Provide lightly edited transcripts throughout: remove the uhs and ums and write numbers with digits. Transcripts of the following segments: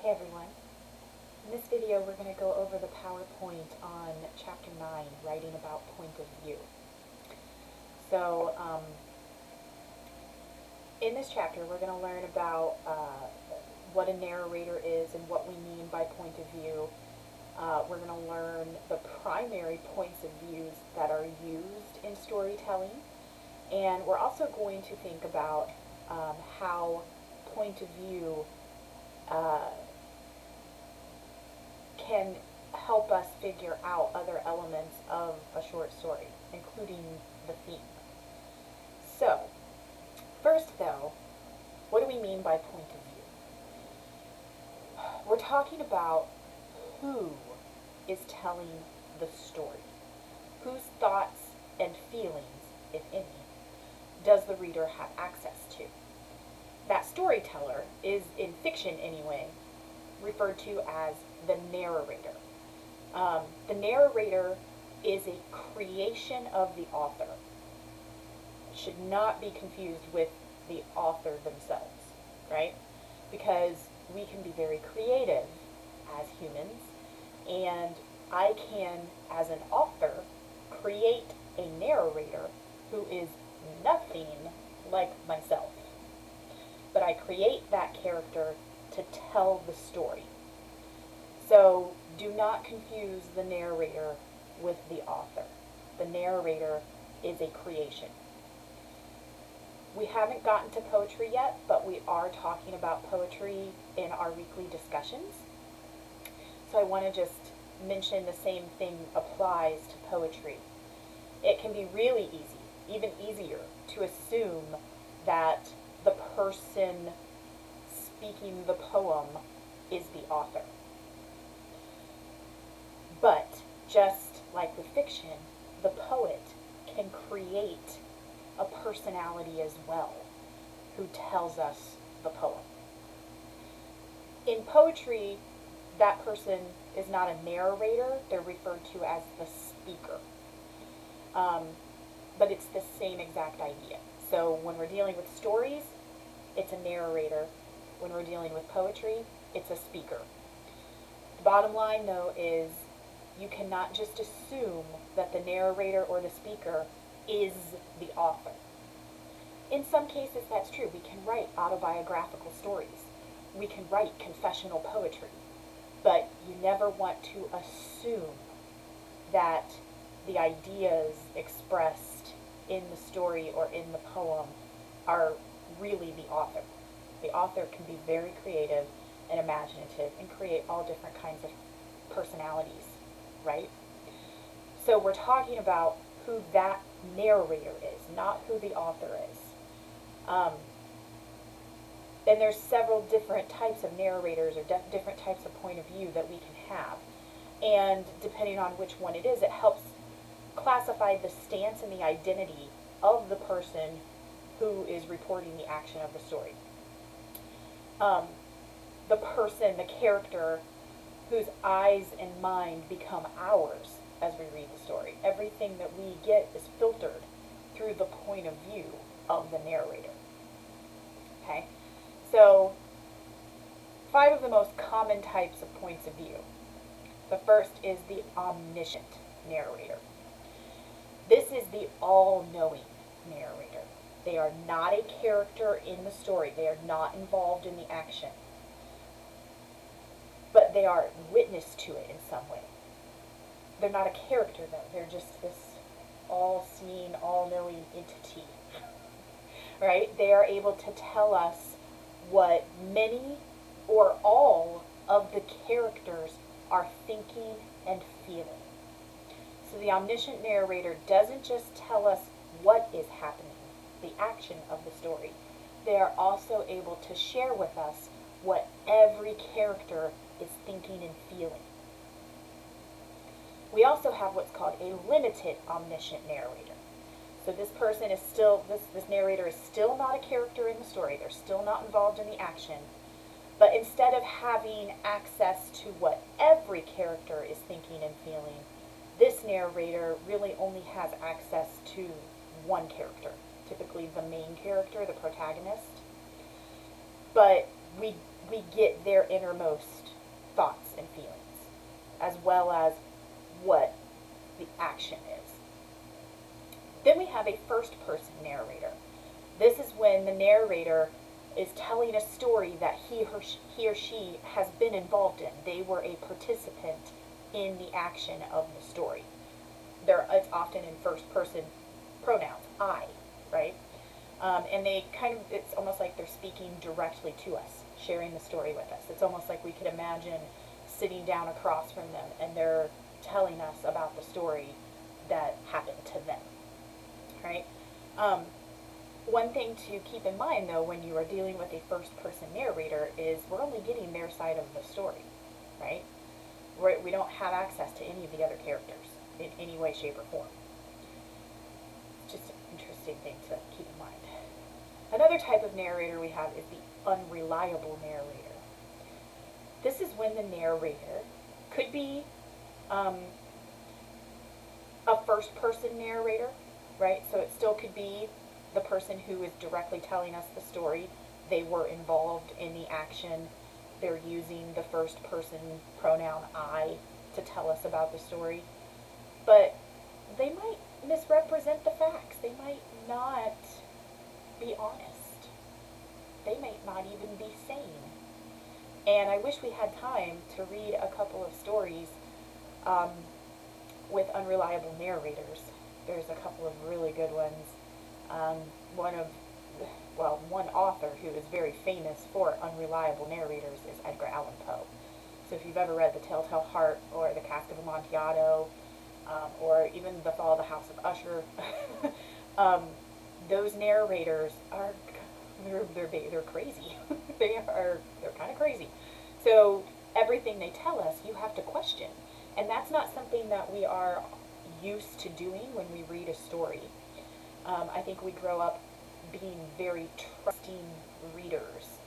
Hey everyone. In this video we're going to go over the PowerPoint on Chapter 9, writing about point of view. So, in this chapter we're going to learn about what a narrator is and what we mean by point of view. We're going to learn the primary points of views that are used in storytelling. And we're also going to think about how point of view can help us figure out other elements of a short story, including the theme. So, first though, what do we mean by point of view? We're talking about who is telling the story. Whose thoughts and feelings, if any, does the reader have access to? That storyteller is, in fiction anyway, referred to as the narrator. The narrator is a creation of the author. It should not be confused with the author themselves, right? Because we can be very creative as humans, and I can, as an author, create a narrator who is nothing like myself. But I create that character to tell the story. So do not confuse the narrator with the author. The narrator is a creation. We haven't gotten to poetry yet, but we are talking about poetry in our weekly discussions. So I want to just mention the same thing applies to poetry. It can be really easy, even easier, to assume that the person speaking the poem is the author. But just like with fiction, the poet can create a personality as well who tells us the poem. In poetry, that person is not a narrator, they're referred to as the speaker. But it's the same exact idea. So when we're dealing with stories, it's a narrator. When we're dealing with poetry, it's a speaker. The bottom line, though, is you cannot just assume that the narrator or the speaker is the author. In some cases, that's true. We can write autobiographical stories. We can write confessional poetry. But you never want to assume that the ideas expressed in the story or in the poem are really the author. The author can be very creative and imaginative and create all different kinds of personalities, right? So we're talking about who that narrator is, not who the author is. And there's several different types of narrators or different types of point of view that we can have. And depending on which one it is, it helps classify the stance and the identity of the person who is reporting the action of the story. The person, the character, whose eyes and mind become ours as we read the story. Everything that we get is filtered through the point of view of the narrator. Okay? So, 5 of the most common types of points of view. The first is the omniscient narrator. This is the all-knowing narrator. They are not a character in the story. They are not involved in the action. But they are witness to it in some way. They're not a character, though. They're just this all-seeing, all-knowing entity. Right? They are able to tell us what many or all of the characters are thinking and feeling. So the omniscient narrator doesn't just tell us what is happening, the action of the story. They are also able to share with us what every character is thinking and feeling. We also have what's called a limited omniscient narrator. So this person is still, this narrator is still not a character in the story. They're still not involved in the action. But instead of having access to what every character is thinking and feeling, this narrator really only has access to one character, typically the main character, the protagonist. But we get their innermost thoughts and feelings, as well as what the action is. Then we have a first-person narrator. This is when the narrator is telling a story that he or she has been involved in. They were a participant in the action of the story. It's often in first-person pronouns, I, right? And it's almost like they're speaking directly to us, sharing the story with us. It's almost like we could imagine sitting down across from them and they're telling us about the story that happened to them, right? One thing to keep in mind, though, when you are dealing with a first-person narrator is we're only getting their side of the story, right? We don't have access to any of the other characters in any way, shape, or form. It's just an interesting thing to keep in mind. Another type of narrator we have is the unreliable narrator. This is when the narrator could be a first-person narrator, right? So it still could be the person who is directly telling us the story. They were involved in the action. They're using the first-person pronoun I to tell us about the story. But they might misrepresent the facts. They might not be honest. They might not even be sane. And I wish we had time to read a couple of stories with unreliable narrators. There's a couple of really good ones. One author who is very famous for unreliable narrators is Edgar Allen Poe. So if you've ever read The Telltale Heart or The Cask of Amontillado, or even The Fall of the House of Usher, those narrators are they're crazy. they're kind of crazy. So everything they tell us, you have to question, and that's not something that we are used to doing when we read a story. I think we grow up being very trusting readers,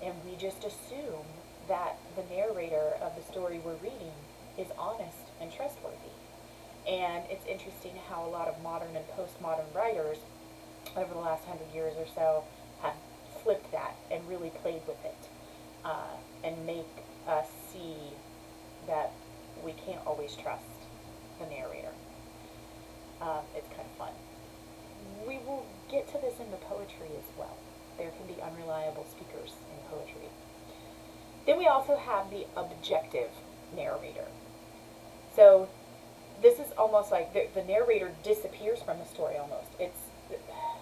and we just assume that the narrator of the story we're reading is honest and trustworthy. And it's interesting how a lot of modern and postmodern writers over the last 100 years or so have flipped that and really played with it, and make us see that we can't always trust the narrator. It's kind of fun. We will get to this in the poetry as well. There can be unreliable speakers in poetry. Then we also have the objective narrator. So this is almost like the narrator disappears from the story almost.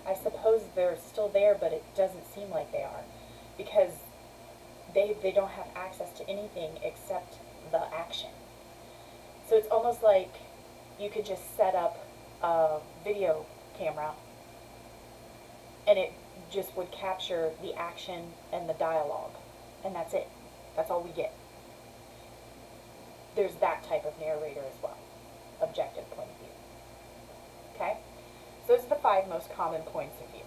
I suppose they're still there, but it doesn't seem like they are, because they don't have access to anything except the action. So it's almost like you could just set up a video camera and it just would capture the action and the dialogue, and that's it. That's all we get. There's that type of narrator as well. Objective point of view. Okay? So those are the 5 most common points of view.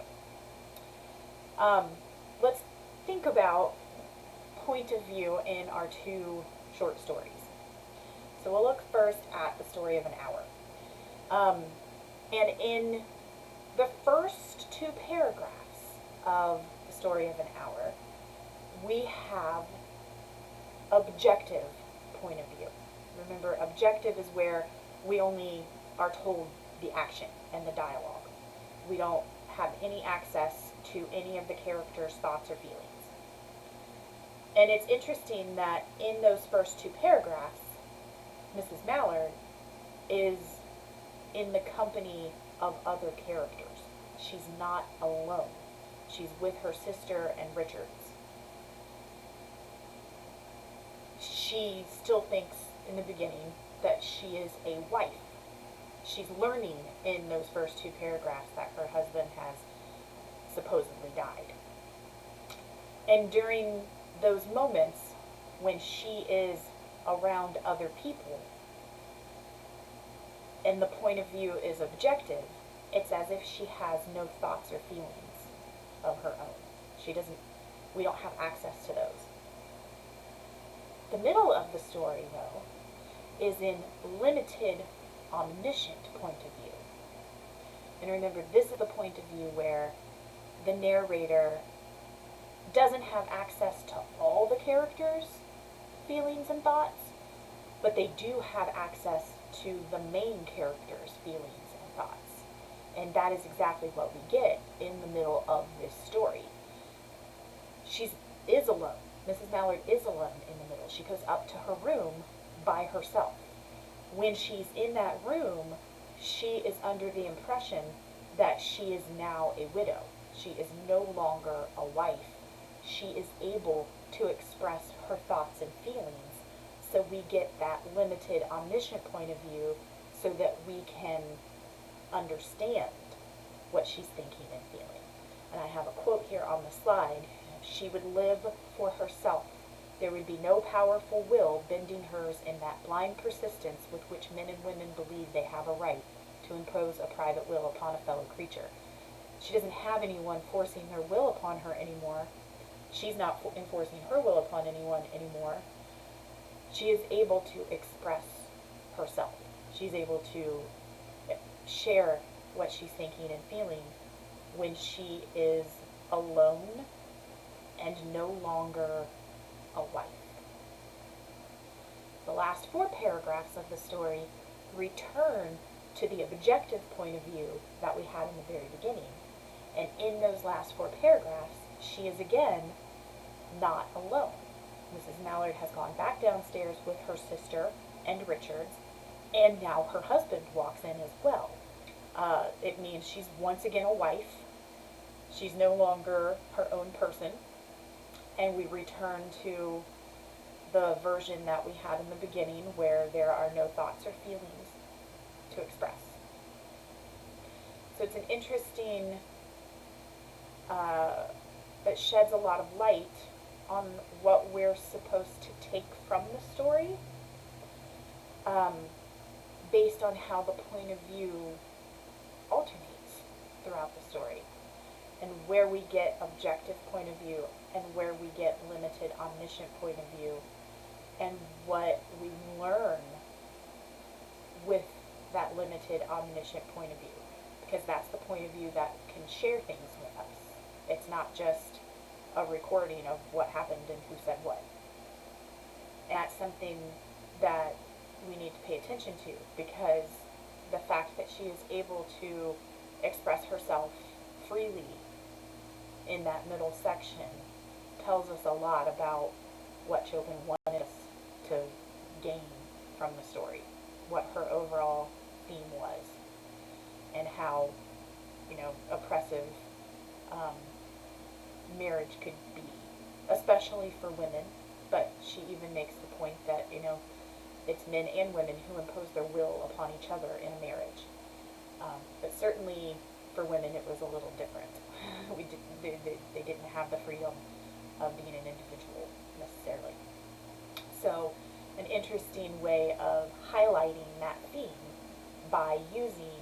Let's think about point of view in our 2 short stories. So we'll look first at The Story of an Hour. And in the first 2 paragraphs of The Story of an Hour, we have objective point of view. Remember, objective is where we only are told the action and the dialogue. We don't have any access to any of the characters' thoughts or feelings. And it's interesting that in those first 2 paragraphs, Mrs. Mallard is in the company of other characters. She's not alone. She's with her sister and Richards. She still thinks in the beginning that she is a wife. She's learning in those first 2 paragraphs that her husband has supposedly died. And during those moments when she is around other people and the point of view is objective, it's as if she has no thoughts or feelings of her own. We don't have access to those. The middle of the story, though, is in limited, omniscient point of view. And remember, this is the point of view where the narrator doesn't have access to all the characters' feelings and thoughts, but they do have access to the main character's feelings and thoughts. And that is exactly what we get in the middle of this story. She is alone. Mrs. Mallard is alone in the middle. She goes up to her room by herself. When she's in that room, she is under the impression that she is now a widow. She is no longer a wife. She is able to express her thoughts and feelings. So we get that limited, omniscient point of view so that we can understand what she's thinking and feeling. And I have a quote here on the slide. She would live for herself. There would be no powerful will bending hers in that blind persistence with which men and women believe they have a right to impose a private will upon a fellow creature. She doesn't have anyone forcing their will upon her anymore. She's not enforcing her will upon anyone anymore. She is able to express herself. She's able to share what she's thinking and feeling when she is alone and no longer a wife. The last 4 paragraphs of the story return to the objective point of view that we had in the very beginning. And in those last 4 paragraphs, she is again not alone. Mrs. Mallard has gone back downstairs with her sister and Richards, and now her husband walks in as well. It means she's once again a wife. She's no longer her own person. And we return to the version that we had in the beginning where there are no thoughts or feelings to express. So it's an interesting, it sheds a lot of light on what we're supposed to take from the story, based on how the point of view alternates throughout the story, and where we get objective point of view and where we get limited omniscient point of view, and what we learn with that limited omniscient point of view, because that's the point of view that can share things with us. It's not just a recording of what happened and who said what. And that's something that we need to pay attention to, because the fact that she is able to express herself freely in that middle section tells us a lot about what Chopin wanted us to gain from the story, what her overall theme was, and how, oppressive marriage could be, especially for women. But she even makes the point that, it's men and women who impose their will upon each other in a marriage. But certainly for women it was a little different. They didn't have the freedom of being an individual necessarily. So an interesting way of highlighting that theme by using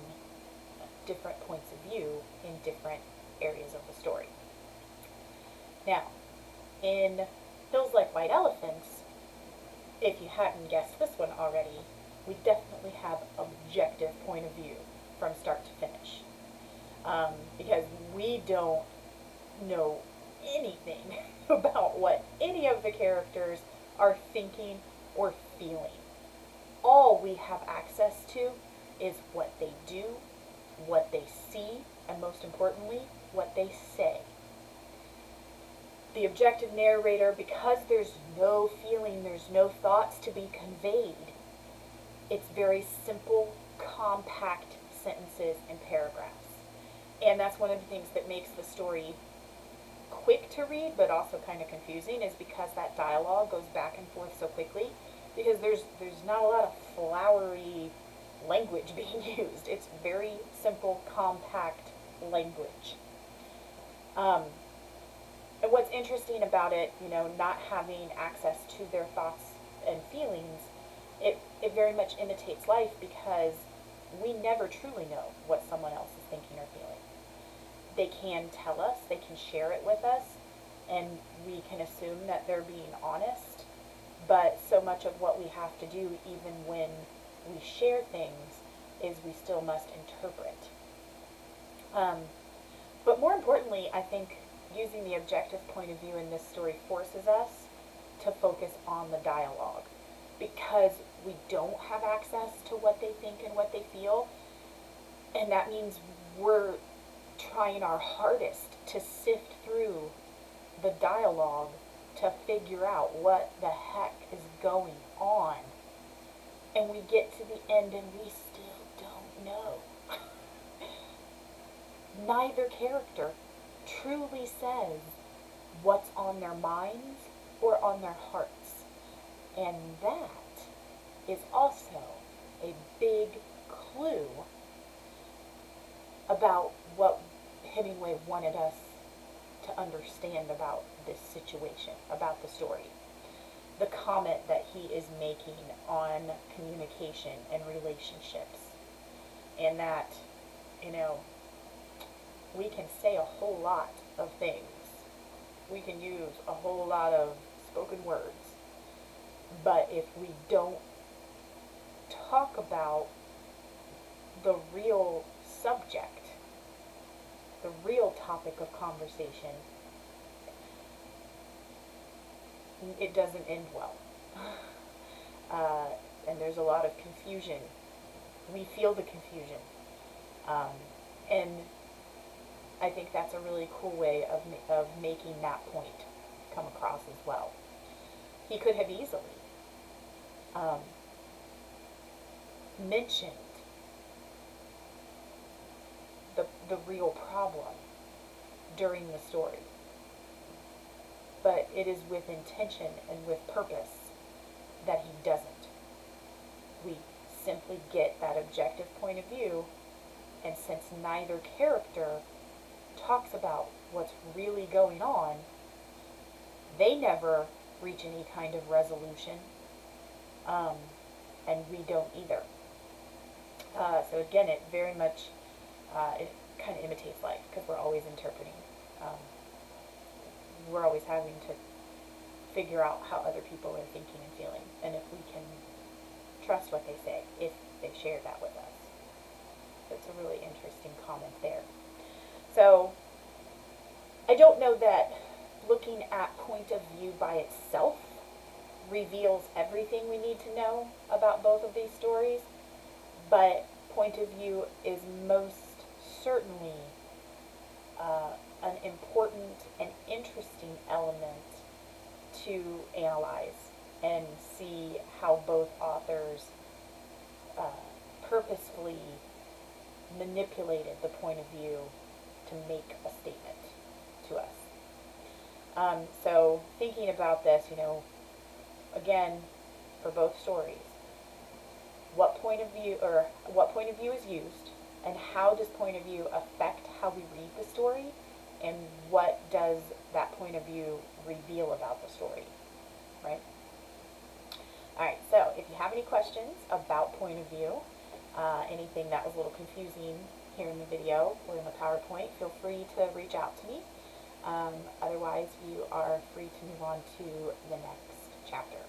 different points of view in different areas of the story. Now, in Hills Like White Elephants, if you hadn't guessed this one already, we definitely have objective point of view from start to finish. Because we don't know anything about what any of the characters are thinking or feeling. All we have access to is what they do, what they see, and most importantly, what they say. The objective narrator, because there's no feeling, there's no thoughts to be conveyed, it's very simple, compact sentences and paragraphs. And that's one of the things that makes the story quick to read, but also kind of confusing, is because that dialogue goes back and forth so quickly, because there's not a lot of flowery language being used. It's very simple, compact language. And what's interesting about it, not having access to their thoughts and feelings, it very much imitates life, because we never truly know what someone else is thinking or feeling. They can tell us, they can share it with us, and we can assume that they're being honest, but so much of what we have to do, even when we share things, is we still must interpret. But more importantly, I think using the objective point of view in this story forces us to focus on the dialogue, because we don't have access to what they think and what they feel, and that means we're trying our hardest to sift through the dialogue to figure out what the heck is going on. And we get to the end and we still don't know. Neither character truly says what's on their minds or on their hearts. And that is also a big clue about what Hemingway wanted us to understand about this situation, about the story. The comment that he is making on communication and relationships. And that, we can say a whole lot of things. We can use a whole lot of spoken words. But if we don't talk about the real subject, the real topic of conversation, it doesn't end well. And there's a lot of confusion. We feel the confusion. And I think that's a really cool way of making that point come across as well. He could have easily mentioned the real problem during the story. But it is with intention and with purpose that he doesn't. We simply get that objective point of view, and since neither character talks about what's really going on, they never reach any kind of resolution, and we don't either. So again, it very much, it kind of imitates life, because we're always interpreting. We're always having to figure out how other people are thinking and feeling, and if we can trust what they say, if they've shared that with us. So it's a really interesting comment there. So I don't know that looking at point of view by itself reveals everything we need to know about both of these stories, but point of view is most certainly an important and interesting element to analyze and see how both authors purposefully manipulated the point of view to make a statement to us. So thinking about this, again, for both stories, what point of view is used, and how does point of view affect how we read the story, and what does that point of view reveal about the story, right? Alright, so if you have any questions about point of view, anything that was a little confusing here in the video or in the PowerPoint, feel free to reach out to me. Otherwise, you are free to move on to the next chapter.